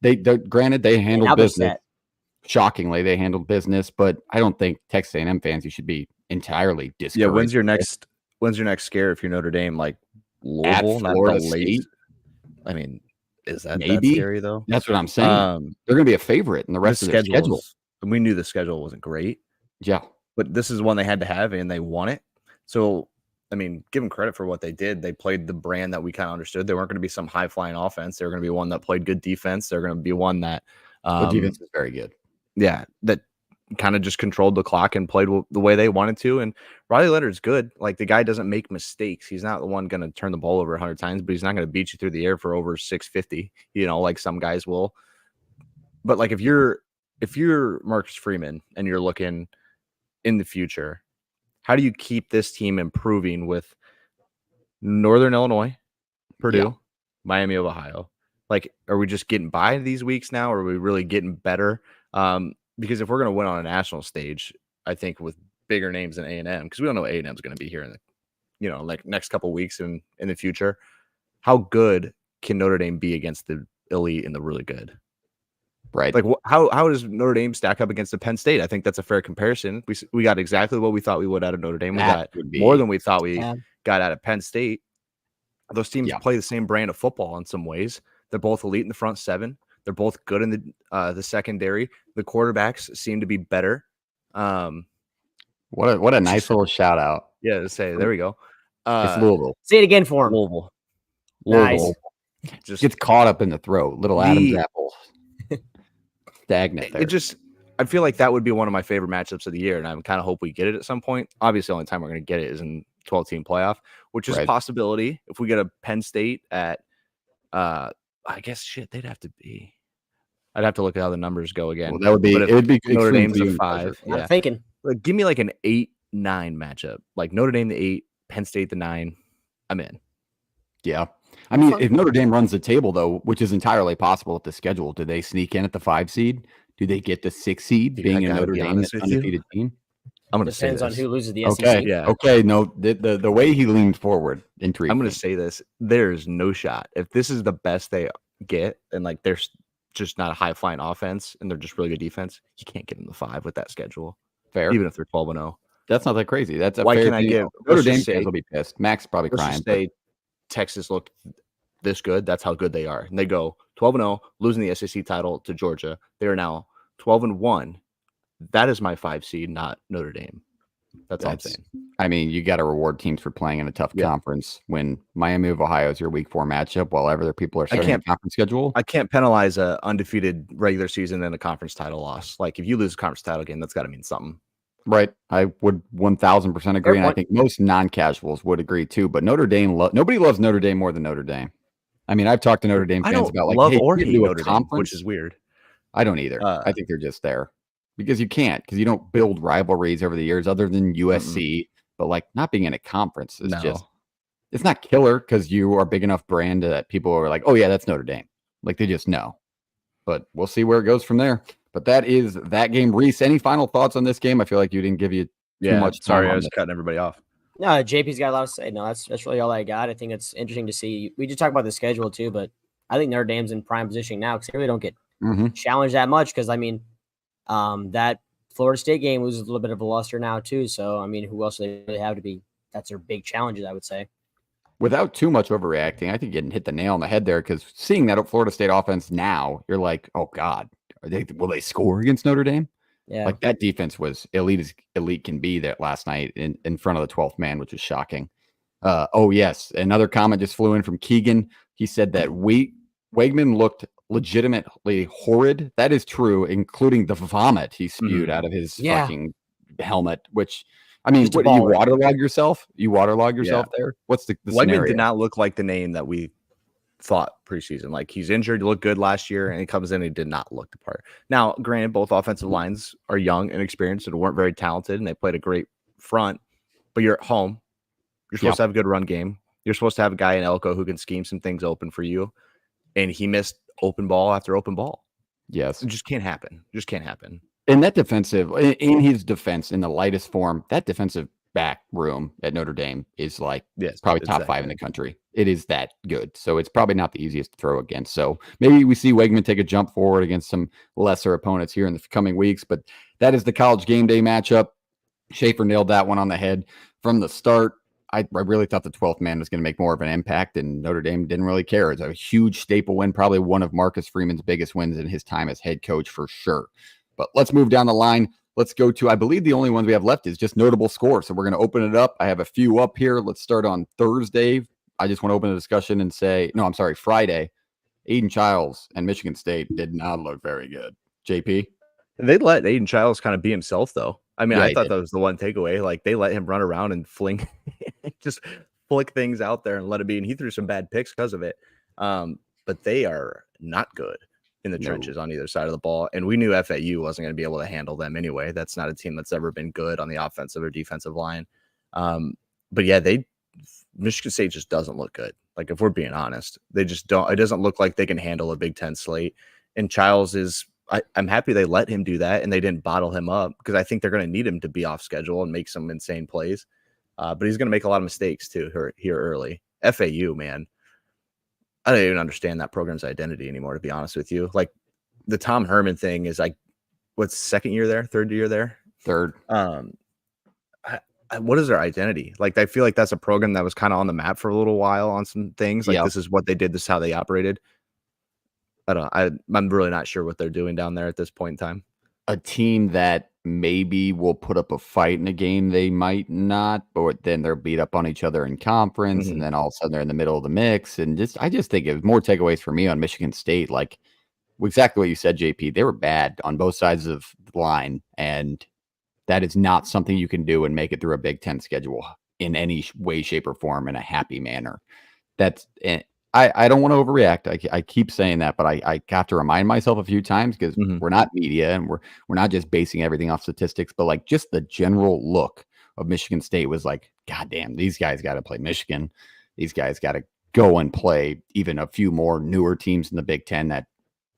granted they handled business. Shockingly, they handled business, but I don't think Texas A&M fans, you should be entirely discouraged. Yeah, when's your next scare if you're Notre Dame? Like Louisville, not Florida State? I mean, is that maybe that scary though? That's what I'm saying. They're going to be a favorite in the rest of their schedule. And we knew the schedule wasn't great. Yeah, but this is one they had to have, and they won it. So, I mean, give them credit for what they did. They played the brand that we kind of understood. They weren't going to be some high flying offense. They were going to be one that played good defense. They're going to be one that the defense is very good. Yeah, that kind of just controlled the clock and played the way they wanted to. And Riley Leonard's good. Like, the guy doesn't make mistakes. He's not the one going to turn the ball over 100 times, but he's not going to beat you through the air for over 650, like some guys will. But like, if you're Marcus Freeman and you're looking in the future, how do you keep this team improving with Northern Illinois, Purdue, Miami of Ohio? Like, are we just getting by these weeks now? Or are we really getting better? Because if we're going to win on a national stage, I think with bigger names than A&M, because we don't know what A&M is going to be here in the, like next couple of weeks in the future. How good can Notre Dame be against the elite and the really good? Right. Like, how does Notre Dame stack up against the Penn State? I think that's a fair comparison. We got exactly what we thought we would out of Notre Dame. We got more than we thought we got out of Penn State. Those teams play the same brand of football in some ways. They're both elite in the front seven. They're both good in the secondary. The quarterbacks seem to be better. What a nice little shout out. Yeah, to say there we go. It's Louisville. Say it again for him. Louisville. Nice. Just gets caught up in the throat. Little Adam's apple. Stagnant there. I feel like that would be one of my favorite matchups of the year, and I kind of hope we get it at some point. Obviously, the only time we're going to get it is in 12-team playoff, which is a possibility. If we get a Penn State at, I guess they'd have to be. I'd have to look at how the numbers go again. Well, that would be. It would be Notre Dame's a 5. Yeah. I'm thinking. Like, give me like an 8-9 matchup. Like Notre Dame the 8, Penn State the 9. I'm in. Yeah. I mean, if Notre Dame runs the table, though, which is entirely possible with the schedule, do they sneak in at the 5 seed? Do they get the 6 seed being a Notre Dame undefeated team? I'm going to say this. Depends on who loses the SEC. SEC. Yeah. Okay. No, the way he leaned forward, intriguing. I'm going to say this. There's no shot. If this is the best they get, and like there's just not a high flying offense and they're just really good defense, you can't get them the 5 with that schedule. Fair. Even if they're 12-0. That's not that crazy. That's a why fair can I thing. give Notre Dame fans will be pissed. Max probably let's crying. Just say Texas looked this good. That's how good they are. And they go 12-0, losing the SEC title to Georgia. They are now 12-1. That is my 5 seed, not Notre Dame. That's all I'm saying. I mean, you got to reward teams for playing in a tough conference when Miami of Ohio is your week 4 matchup while other people are starting a conference schedule. I can't penalize a undefeated regular season and a conference title loss. Like if you lose a conference title game, that's got to mean something. Right. I would 1000% agree. And I think most non-casuals would agree too. But Notre Dame, nobody loves Notre Dame more than Notre Dame. I mean, I've talked to Notre Dame fans about like, hey, you do a conference, which is weird. I don't either. I think they're just there because you can't, because you don't build rivalries over the years other than USC. But like not being in a conference is just, it's not killer because you are a big enough brand that people are like, oh yeah, that's Notre Dame. Like they just know. But we'll see where it goes from there. But that is that game. Reese, any final thoughts on this game? I feel like you didn't give you too much time. Sorry, I was cutting everybody off. No, JP's got a lot to say. No, that's really all I got. I think it's interesting to see. We just talk about the schedule too, but I think Notre Dame's in prime position now because they really don't get challenged that much. Because I mean, that Florida State game was a little bit of a luster now too. So I mean, who else do they really have to be? That's their big challenges, I would say. Without too much overreacting, I think you hit the nail on the head there because seeing that Florida State offense now, you're like, oh God. Will they score against Notre Dame? Yeah, like that defense was elite as elite can be that last night in front of the 12th man, which was shocking. Oh yes, another comment just flew in from Keegan. He said that Weigman looked legitimately horrid. That is true, including the vomit he spewed out of his fucking helmet. Which I mean, what, you waterlog yourself? You waterlog yourself there? What's the Weigman scenario? Did not look like the name that we thought preseason. Like he's injured, looked good last year, and he comes in and he did not look the part. Now, granted, both offensive lines are young and experienced and weren't very talented, and they played a great front, but you're at home. You're supposed to have a good run game. You're supposed to have a guy in Elko who can scheme some things open for you, and he missed open ball after open ball. Yes. It just can't happen. Just can't happen. And that defensive, in his defense, in the lightest form, that defensive back room at Notre Dame is like probably top 5 in the country. It is that good. So it's probably not the easiest to throw against. So maybe we see Weigman take a jump forward against some lesser opponents here in the coming weeks. But that is the college game day matchup. Schaefer nailed that one on the head from the start. I really thought the 12th man was going to make more of an impact, and Notre Dame didn't really care. It's a huge staple win, probably one of Marcus Freeman's biggest wins in his time as head coach for sure. But let's move down the line. Let's go to, I believe the only ones we have left is just notable scores. So we're going to open it up. I have a few up here. Let's start on Thursday. I just want to open the discussion and say, no, I'm sorry, Friday. Aiden Childs and Michigan State did not look very good. JP? They let Aiden Childs kind of be himself, though. I mean, I thought that was the one takeaway. Like, they let him run around and just flick things out there and let it be. And he threw some bad picks because of it. But they are not good in the trenches on either side of the ball. And we knew FAU wasn't going to be able to handle them anyway. That's not a team that's ever been good on the offensive or defensive line. But yeah, Michigan State just doesn't look good. Like, if we're being honest, they just don't. It doesn't look like they can handle a Big Ten slate. And Childs is, I'm happy they let him do that and they didn't bottle him up, because I think they're going to need him to be off schedule and make some insane plays. But he's going to make a lot of mistakes too here early. FAU, man. I don't even understand that program's identity anymore, to be honest with you. Like the Tom Herman thing is like, what's second year there, third year there? Third. What is their identity? Like, I feel like that's a program that was kind of on the map for a little while on some things. Like, this is what they did. This is how they operated. I'm really not sure what they're doing down there at this point in time. A team that maybe will put up a fight in a game they might not, but then they're beat up on each other in conference, and then all of a sudden they're in the middle of the mix. And I just think it was more takeaways for me on Michigan State. Like exactly what you said, JP. They were bad on both sides of the line, and that is not something you can do and make it through a Big Ten schedule in any way, shape, or form in a happy manner. That's I don't want to overreact. I keep saying that, but I have to remind myself a few times because we're not media and we're not just basing everything off statistics, but like just the general look of Michigan State was like, God damn, these guys got to play Michigan. These guys got to go and play even a few more newer teams in the Big Ten that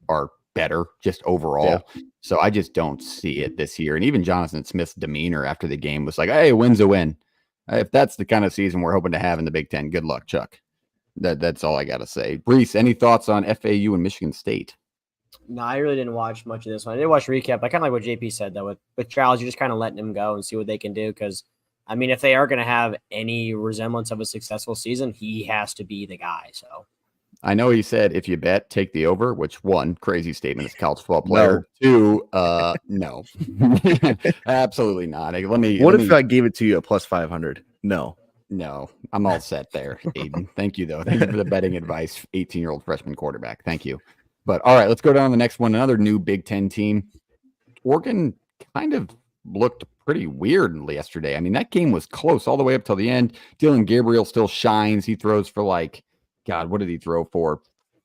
are better just overall. Yeah. So I just don't see it this year. And even Jonathan Smith's demeanor after the game was like, hey, a win's a win. If that's the kind of season we're hoping to have in the Big Ten, good luck, Chuck. That's all I got to say. Brees, any thoughts on FAU and Michigan State? No, I really didn't watch much of this one. I did watch a recap. I kind of like what JP said, though. With Charles, you're just kind of letting him go and see what they can do. Because, I mean, if they are going to have any resemblance of a successful season, he has to be the guy. So I know he said, if you bet, take the over, which one, crazy statement as a college football player. No. Two, no. Absolutely not. What if I gave it to you at plus 500? No, I'm all set there, Aiden. Thank you, though. Thank you for the betting advice, 18-year-old freshman quarterback. Thank you. But all right, let's go down to the next one. Another new Big Ten team. Oregon kind of looked pretty weird yesterday. I mean, that game was close all the way up till the end. Dylan Gabriel still shines. He throws for God, what did he throw for?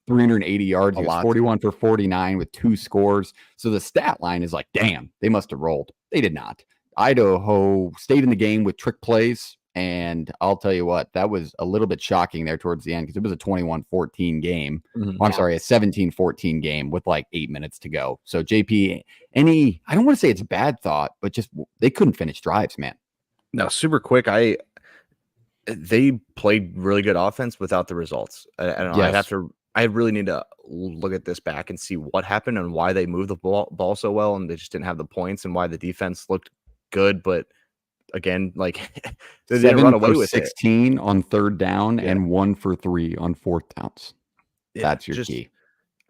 380 yards. He was 41 for 49 with 2 scores. So the stat line is like, damn, they must have rolled. They did not. Idaho stayed in the game with trick plays. And I'll tell you what, that was a little bit shocking there towards the end because it was a 21-14 game. I'm sorry, a 17-14 game with 8 minutes to go. So JP, I don't want to say it's a bad thought, but just they couldn't finish drives, man. No, super quick. They played really good offense without the results. I don't know. Yes. I really need to look at this back and see what happened and why they moved the ball so well and they just didn't have the points and why the defense looked good, but again, they didn't run away with 16 on third down and 1 for 3 on fourth downs. That's your key.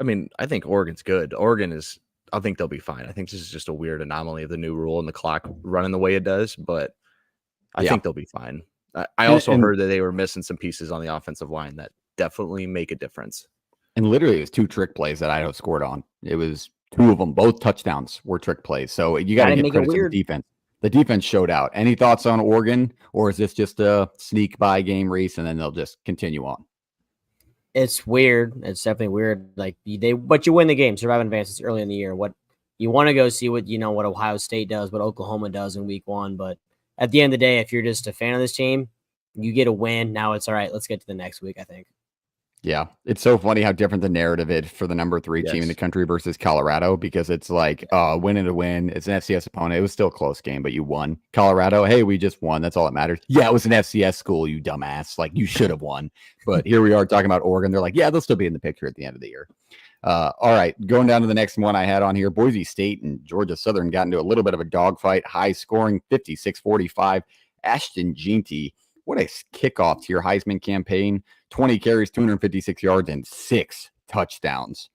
I mean, I think Oregon's good. I think they'll be fine. I think this is just a weird anomaly of the new rule and the clock running the way it does, but I think they'll be fine. I also heard that they were missing some pieces on the offensive line that definitely make a difference. And literally, it was 2 trick plays that Idaho scored on. It was 2 of them. Both touchdowns were trick plays. So you got to give credit to the defense. The defense showed out. Any thoughts on Oregon, or is this just a sneak by game race and then they'll just continue on? It's weird. It's definitely weird. But you win the game, survive and advance. It's early in the year. What you want to go see what Ohio State does, what Oklahoma does in week 1. But at the end of the day, if you're just a fan of this team, you get a win. Now it's all right. Let's get to the next week, I think. Yeah, it's so funny how different the narrative is for the number 3 team in the country versus Colorado, because it's win and a win. It's an FCS opponent. It was still a close game, but you won. Colorado, hey, we just won. That's all that matters. Yeah, it was an FCS school, you dumbass. You should have won. But here we are talking about Oregon. They're like, yeah, they'll still be in the picture at the end of the year. All right, going down to the next one I had on here. Boise State and Georgia Southern got into a little bit of a dogfight, high scoring, 56-45. Ashton Jeanty, what a kickoff to your Heisman campaign. 20 carries, 256 yards, and 6 touchdowns.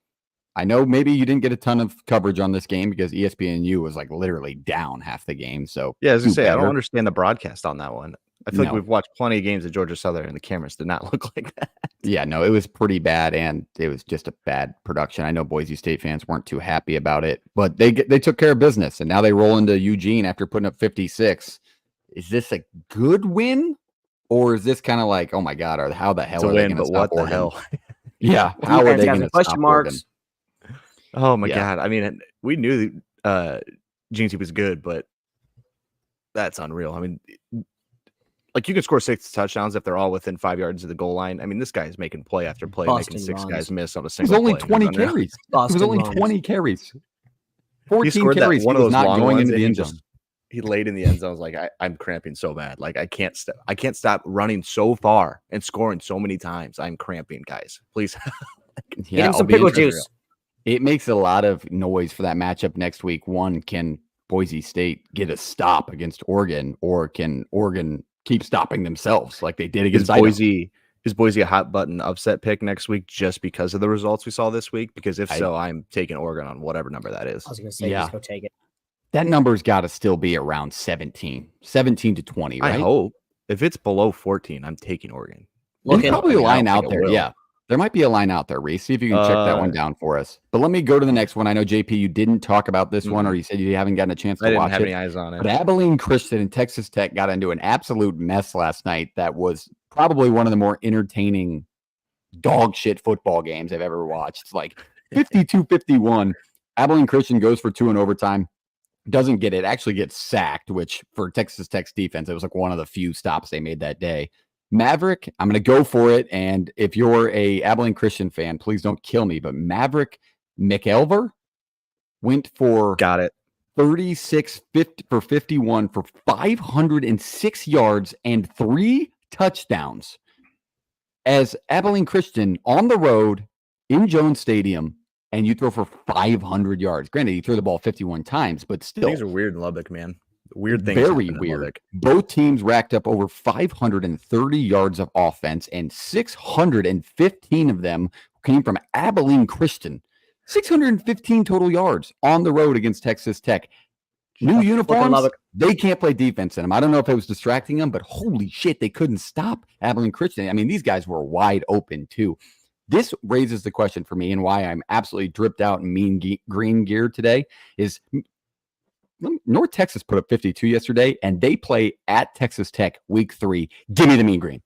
I know maybe you didn't get a ton of coverage on this game because ESPNU was literally down half the game. So yeah, as I say, I don't understand the broadcast on that one. I feel like we've watched plenty of games at Georgia Southern and the cameras did not look like that. Yeah, no, it was pretty bad and it was just a bad production. I know Boise State fans weren't too happy about it, but they took care of business and now they roll into Eugene after putting up 56. Is this a good win? Or is this kind of oh my God, or how the hell are they going to stop Oregon? What the hell? Yeah, how are they going to stop Oregon? Oh my God. I mean, we knew Jeanty was good, but that's unreal. I mean, you can score 6 touchdowns if they're all within 5 yards of the goal line. I mean, this guy is making play after play, making 6 guys miss on a single play. It was only 20 carries. It was only 20 carries. 14 carries. He was not going into the end zone. he laid in the end zone. I was like, I'm cramping so bad. Like I can't stop running so far and scoring so many times. I'm cramping, guys. Please. Get him I'll some be pickle interested. juice. It makes a lot of noise for that matchup next week. One, can Boise State get a stop against Oregon, or can Oregon keep stopping themselves like they did against Idaho? Is Boise a hot button upset pick next week just because of the results we saw this week? Because if so, I'm taking Oregon on whatever number that is. I was going to say, just go take it. That number's got to still be around 17 to 20, right? I hope. If it's below 14, I'm taking Oregon. There's probably a line out there. Yeah. There might be a line out there, Reese. See if you can check that one down for us. But let me go to the next one. I know, JP, you didn't talk about this one, or you said you haven't gotten a chance to watch it. I didn't have any eyes on it. But Abilene Christian and Texas Tech got into an absolute mess last night that was probably one of the more entertaining dog shit football games I've ever watched. It's like 52-51. Abilene Christian goes for 2 in overtime. Doesn't get it, actually gets sacked, which for Texas Tech's defense, it was like one of the few stops they made that day. Maverick, I'm going to go for it. And if you're a Abilene Christian fan, please don't kill me. But Maverick McElver went for 36 for 51 for 506 yards and 3 touchdowns as Abilene Christian on the road in Jones Stadium. And you throw for 500 yards. Granted, you threw the ball 51 times, but still. Things are weird in Lubbock, man. Weird things. Very weird. Both teams racked up over 530 yards of offense, and 615 of them came from Abilene Christian. 615 total yards on the road against Texas Tech. New uniforms, they can't play defense in them. I don't know if it was distracting them, but holy shit, they couldn't stop Abilene Christian. I mean, these guys were wide open too. This raises the question for me, and why I'm absolutely dripped out in mean green gear today is North Texas put up 52 yesterday, and they play at Texas Tech week 3. Give me the mean green.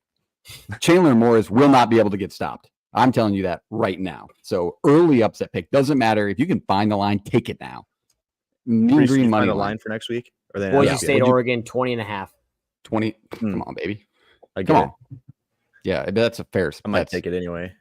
Chandler Morris will not be able to get stopped. I'm telling you that right now. So early upset pick. Doesn't matter. If you can find the line, take it now. Mean green money line for next week. Boise State, Oregon, 20.5. 20. Come on, baby. Come on. Yeah, that's a fair. I might take it anyway.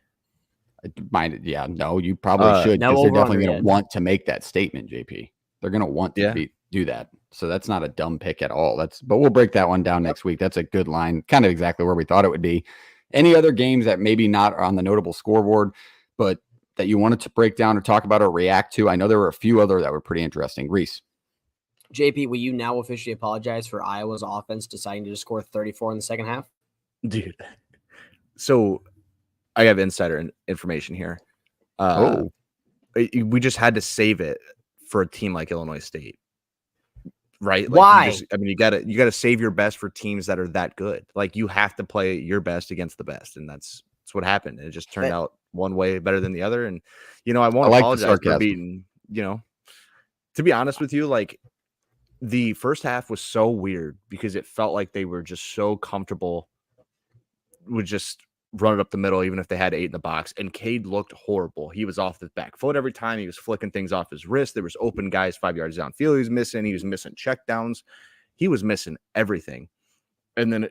Yeah, no, you probably should, because they're definitely going to want to make that statement, JP. They're going to want to do that. So that's not a dumb pick at all. But we'll break that one down next week. That's a good line, kind of exactly where we thought it would be. Any other games that maybe not are on the notable scoreboard, but that you wanted to break down or talk about or react to? I know there were a few other that were pretty interesting. Reese. JP, will you now officially apologize for Iowa's offense deciding to just score 34 in the second half? Dude. So I have insider information here. We just had to save it for a team like Illinois State, right? Like why? You gotta save your best for teams that are that good. Like you have to play your best against the best, and that's what happened. It just turned out one way better than the other. And I won't apologize for beating. To be honest with you, like the first half was so weird because it felt like they were just so comfortable with just run it up the middle, even if they had 8 in the box. And Cade looked horrible. He was off the back foot every time. He was flicking things off his wrist. There was open guys 5 yards downfield. He was missing checkdowns. He was missing everything. And then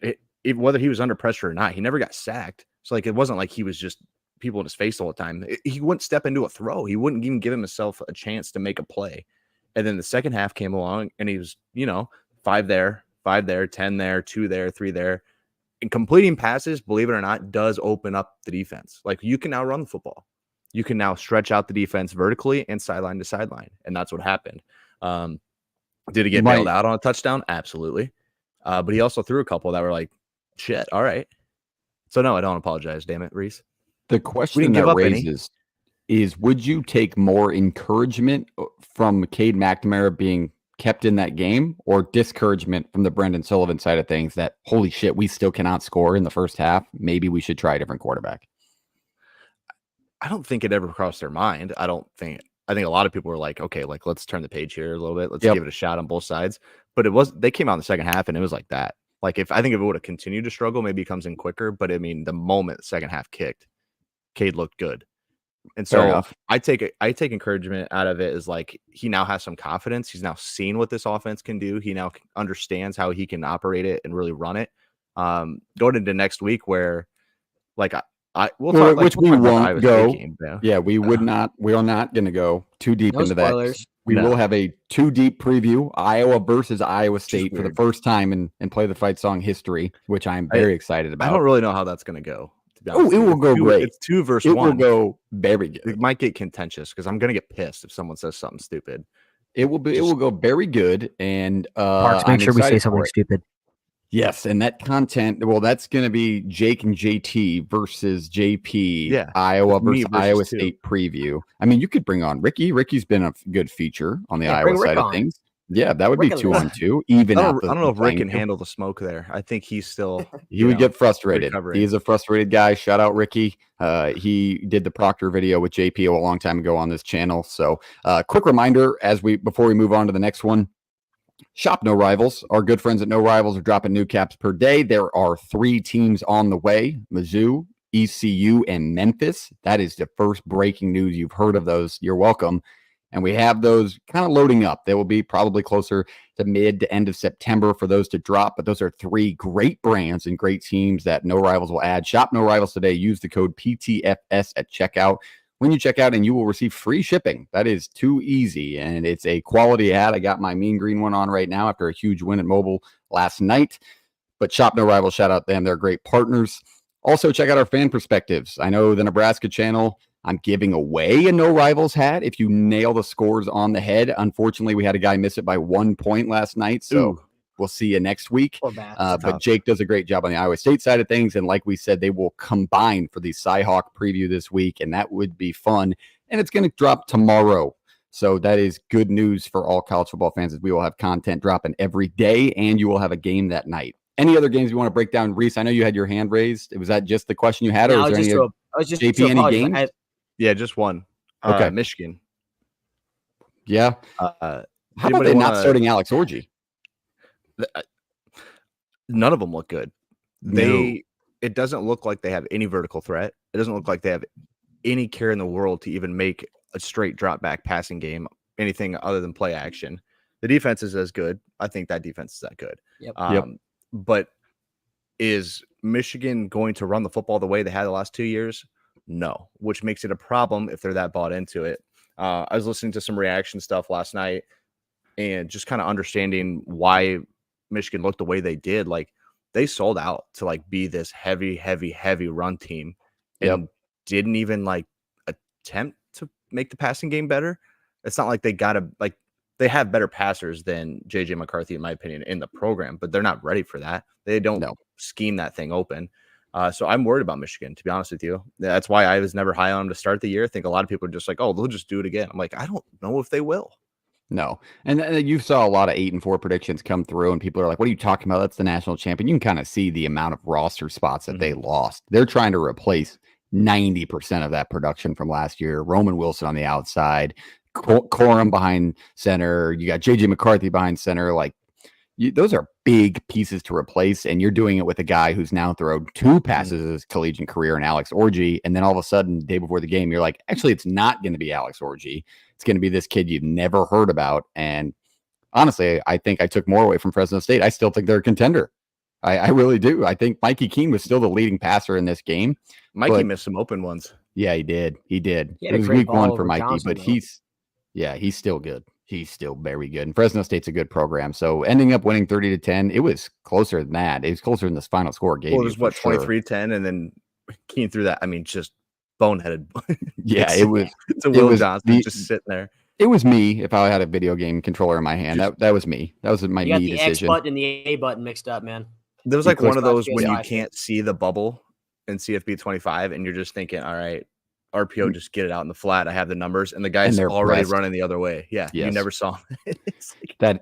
whether he was under pressure or not, he never got sacked. So like, it wasn't like he was just people in his face all the time. He wouldn't step into a throw. He wouldn't even give himself a chance to make a play. And then the second half came along and he was, 5 there, 10 there, 2 there, 3 there. And completing passes, believe it or not, does open up the defense. Like you can now run the football. You can now stretch out the defense vertically and sideline to sideline. And that's what happened. Did he get bailed out on a touchdown? Absolutely. But he also threw a couple that were like, shit, all right. So no, I don't apologize. Damn it, Reese. The question that raises is, would you take more encouragement from Cade McNamara being kept in that game, or discouragement from the Brendan Sullivan side of things that, holy shit, we still cannot score in the first half? Maybe we should try a different quarterback. I don't think it ever crossed their mind. I think a lot of people were like, okay, like let's turn the page here a little bit. Let's give it a shot on both sides. But they came out in the second half and it was like that. Like if it would have continued to struggle, maybe he comes in quicker. But I mean, the moment the second half kicked, Cade looked good. And so I take encouragement out of it, is like he now has some confidence. He's now seen what this offense can do. He now understands how he can operate it and really run it. Going into next week, where like We'll talk, which we talk about the won't Iowa go. State game, Yeah, we would not. We are not going to go too deep No into spoilers. that. We will have a too deep preview: Iowa versus Iowa State for the weird. first time in Play the Fight song history, which I am very excited about. I don't really know how that's going to go. To be Oh, honest it with will you. go great. It's 2 versus It 1. will go very It good. might get contentious because I'm going to get pissed if someone says something stupid. It will be. It will go very good, and Parks, make I'm sure we say excited something for it. stupid. Yes, and that content. Well, that's going to be Jake and JT versus JP. Yeah, Iowa it's me versus versus Iowa 2. State preview. I mean, you could bring on Ricky. Ricky's been a good feature on the Yeah, Iowa bring Rick side of on. things. Yeah, that would be Rick 2-on-2. Even I out don't know if Rick can handle the smoke there. I think he's still. He would get frustrated. recovering. He is a frustrated guy. Shout out Ricky. He did the Proctor video with JP a long time ago on this channel. So, quick reminder before we move on to the next one. Shop No Rivals. Our good friends at No Rivals are dropping new caps per day. There are 3 teams on the way: Mizzou, ECU, and Memphis. That is the first breaking news you've heard of those. You're welcome. And we have those kind of loading up. They will be probably closer to mid to end of September for those to drop. But those are 3 great brands and great teams that No Rivals will add. Shop No Rivals today. Use the code PTFS at checkout. When you check out, and you will receive free shipping. That is too easy, and it's a quality ad. I got my mean green one on right now after a huge win at Mobile last night. But Shop No Rivals, shout out them. They're great partners. Also, check out our fan perspectives. I know the Nebraska channel, I'm giving away a No Rivals hat if you nail the scores on the head. Unfortunately, we had a guy miss it by 1 point last night, so we'll see you next week. But Jake does a great job on the Iowa State side of things. And like we said, they will combine for the Cyhawk preview this week, and that would be fun. And it's going to drop tomorrow. So that is good news for all college football fans, as we will have content dropping every day, and you will have a game that night. Any other games you want to break down, Reese? I know you had your hand raised. Was that just the question you had, or is there any games? Yeah, just one. Okay. Michigan. Yeah. How about they not starting Alex Orji? None of them look good. It doesn't look like they have any vertical threat. It doesn't look like they have any care in the world to even make a straight drop back passing game, anything other than play action. The defense is as good. I think that defense is that good. Yep. But is Michigan going to run the football the way they had the last 2 years? No, which makes it a problem if they're that bought into it. I was listening to some reaction stuff last night and just kind of understanding why Michigan looked the way they did. Like, they sold out to like be this heavy run team and didn't even like attempt to make the passing game better. It's not like they have better passers than JJ McCarthy, in my opinion, in the program, but they're not ready for that. They don't scheme that thing open. So I'm worried about Michigan, to be honest with you. That's why I was never high on them to start the year. I think a lot of people are just like, oh, they'll just do it again. I'm like, I don't know if they will. No. And you saw a lot of 8-4 predictions come through, and people are like, what are you talking about? That's the national champion. You can kind of see the amount of roster spots that they lost. They're trying to replace 90% of that production from last year. Roman Wilson on the outside, Corum behind center. You got JJ McCarthy behind center. Like, those are big pieces to replace, and you're doing it with a guy who's now thrown 2 passes in his collegiate career in Alex Orji, and then all of a sudden, day before the game, you're like, actually, it's not going to be Alex Orji. It's going to be this kid you've never heard about. And honestly, I think I took more away from Fresno State. I still think they're a contender. I really do. I think Mikey Keene was still the leading passer in this game. Mikey missed some open ones. Yeah, he did. It was week week 1 for Mikey, Johnson, but he's still good. He's still very good. And Fresno State's a good program. So ending up winning 30-10, it was closer than that. It was closer than this final score gave. Well, it was 23-10, and then Keene threw that. I mean, just boneheaded. Yeah, it was. To Will Johnson just sitting there. It was me. If I had a video game controller in my hand, that was me. That was my me decision. You got the X button and the A button mixed up, man. There was like one of those when you can't see the bubble in CFB 25, and you're just thinking, all right, RPO, just get it out in the flat. I have the numbers, and the guy's already running the other way. Yeah, yes. You never saw him. It's like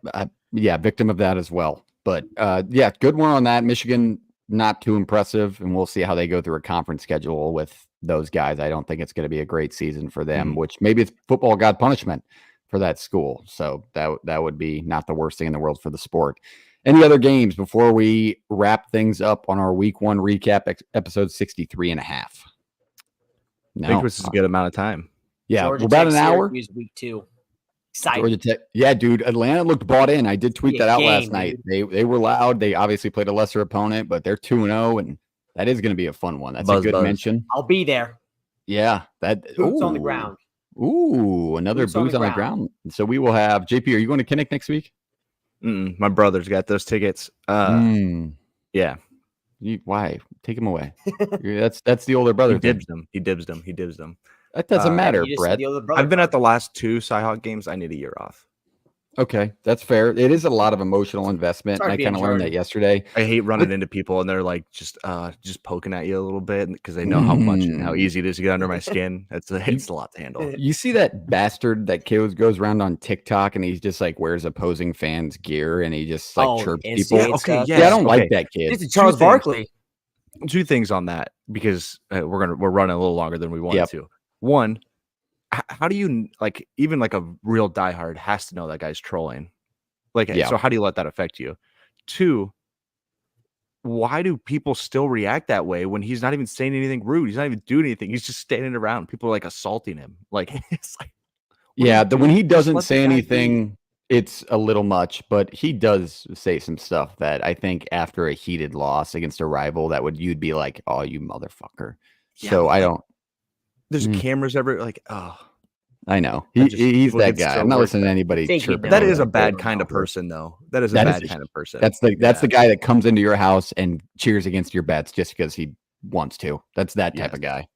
that. Victim of that as well. But good one on that. Michigan, not too impressive, and we'll see how they go through a conference schedule with those guys. I don't think it's going to be a great season for them, which maybe it's football god punishment for that school. So that would be not the worst thing in the world for the sport. Any other games before we wrap things up on our week 1 recap, episode 63 and a half? No. I think this is a good amount of time. Yeah, about an hour. Week 2. Georgia Tech. Yeah, dude. Atlanta looked bought in. I did tweet that out last night. They were loud. They obviously played a lesser opponent, but they're 2-0, and That is going to be a fun one. That's Buzz, a good buzz. mention. I'll be there. Yeah, that Boots on the ooh. ground. Ooh, another booze on the ground. So we will have JP. Are you going to Kinnick next week? My brother's got those tickets. Yeah. Why? Take him away. That's the older brother He thing. dibs them. That doesn't matter, You just Brett. said the other brother I've been at the part. last 2 Cyhawk games. I need a year off. Okay, that's fair. It is a lot of emotional investment. Sorry And I being kind of learned that Jordan. yesterday. I hate running into people and they're like just poking at you a little bit because they know how much and how easy it is to get under my skin. It's a lot to handle. You see that bastard that goes around on TikTok and he's just like wears opposing fans' gear and he just like chirps people. instigate stuff. Yeah, I don't like that kid. This is Charles Barkley. 2 things on that because we're running a little longer than we wanted to. One, how do you like even like a real diehard has to know that guy's trolling? So how do you let that affect you? 2, why do people still react that way when he's not even saying anything rude? He's not even doing anything. He's just standing around. People are like assaulting him. Like it's like when he doesn't say anything, it's a little much, but he does say some stuff that I think after a heated loss against a rival you'd be like, oh, you motherfucker. Yeah, so I don't. There's cameras everywhere. Like, oh, I know he's that guy. I'm not listening to anybody. That is a bad kind of person, though. That is a bad kind of person. That's the guy that comes into your house and cheers against your bets just because he wants to. That's that type of guy,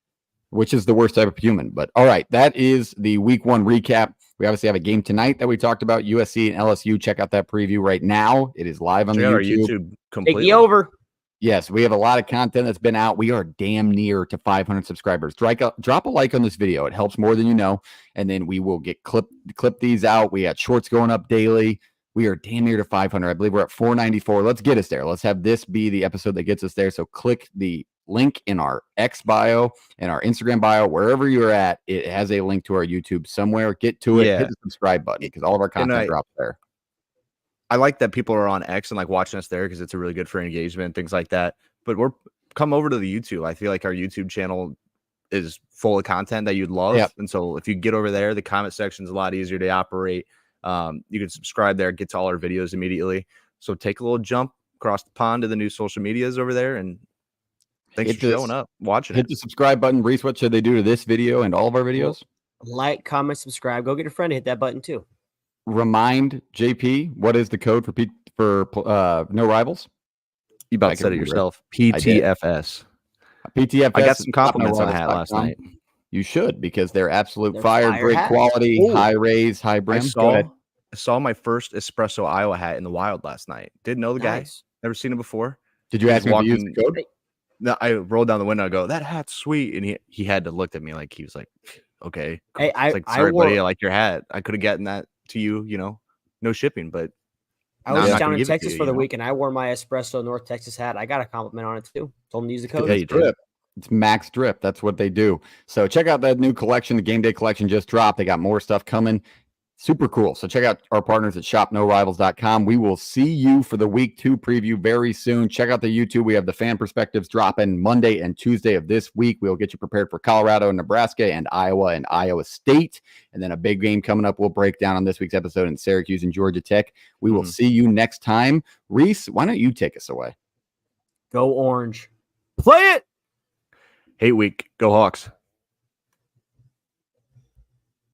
which is the worst type of human. But all right, that is the week 1 recap. We obviously have a game tonight that we talked about, USC and LSU. Check out that preview right now. It is live on the YouTube. Take me over. Yes, we have a lot of content that's been out. We are damn near to 500 subscribers. Drop a like on this video. It helps more than you know. And then we will get clip these out. We got shorts going up daily. We are damn near to 500. I believe we're at 494. Let's get us there. Let's have this be the episode that gets us there. So click the link in our X bio and our Instagram bio, wherever you're at. It has a link to our YouTube somewhere. Get to it. Hit the subscribe button because all of our content drops there. I like that people are on X and like watching us there because it's really good for engagement and things like that. But come over to the YouTube. I feel like our YouTube channel is full of content that you'd love. Yep. And so if you get over there, the comment section is a lot easier to operate. You can subscribe there, get to all our videos immediately. So take a little jump across the pond to the new social medias over there. And thanks for showing up, watching. Hit the subscribe button. Reese, what should they do to this video and all of our videos? Like, comment, subscribe. Go get a friend to hit that button too. Remind JP, what is the code for No Rivals? You about said it yourself. PTFS. PTFS. I got some compliments on the hat last night. You should, because they're absolute fire, great quality, high raise, high brim. I saw my first espresso Iowa hat in the wild last night. Didn't know the guy. Never seen him before. Did you ask him to use the code? No, I rolled down the window and go, that hat's sweet. And he had to look at me like he was like, okay. Cool. Hey, sorry, buddy, I like your hat. I could have gotten that to you, no shipping, but I was down in Texas for the week and I wore my espresso North Texas hat. I got a compliment on it too. Told him to use the code. It's Max Drip. That's what they do. So check out that new collection. The game day collection just dropped. They got more stuff coming. Super cool. So check out our partners at shopnorivals.com. We will see you for the week 2 preview very soon. Check out the YouTube. We have the fan perspectives dropping Monday and Tuesday of this week. We'll get you prepared for Colorado and Nebraska and Iowa State. And then a big game coming up. We'll break down on this week's episode in Syracuse and Georgia Tech. We will see you next time. Reese, why don't you take us away? Go Orange. Play it. Hate week. Go Hawks.